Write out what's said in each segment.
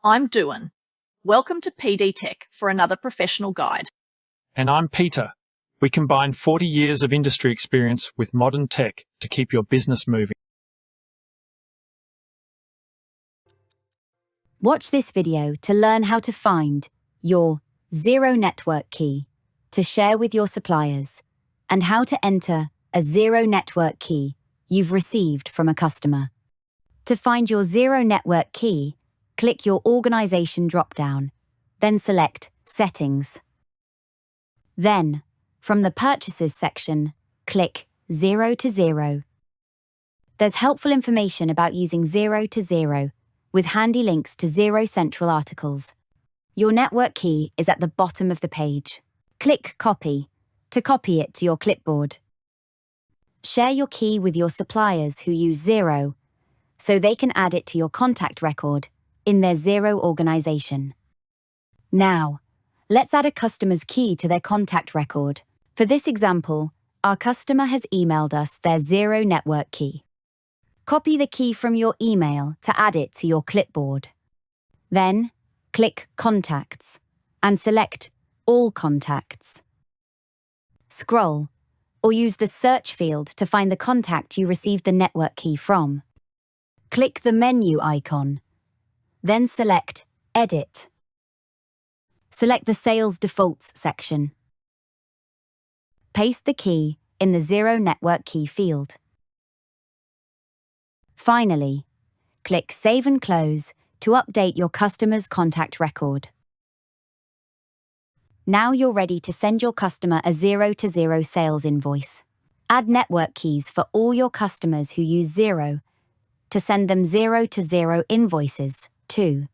I'm Duan. Welcome to PD Tech for another professional guide. And I'm Peter. We combine 40 years of industry experience with modern tech to keep your business moving. Watch this video to learn how to find your Xero network key to share with your suppliers and how to enter a Xero network key you've received from a customer. To find your Xero network key, click your Organization dropdown, then select Settings. Then, from the Purchases section, click Xero-to-Xero. There's helpful information about using Xero-to-Xero with handy links to Xero Central articles. Your network key is at the bottom of the page. Click Copy to copy it to your clipboard. Share your key with your suppliers who use Xero so they can add it to your contact record in their Xero organization. Now, let's add a customer's key to their contact record. For this example, our customer has emailed us their Xero network key. Copy the key from your email to add it to your clipboard. Then, click Contacts and select All Contacts. Scroll or use the search field to find the contact you received the network key from. Click the menu icon. Then select Edit. Select the Sales Defaults section. Paste the key in the Xero network key field. Finally, click Save and Close to update your customer's contact record. Now you're ready to send your customer a Xero-to-Xero sales invoice. Add network keys for all your customers who use Xero to send them Xero-to-Xero invoices too.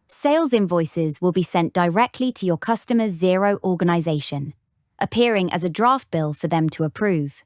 Sales invoices will be sent directly to your customer's Xero organization, appearing as a draft bill for them to approve.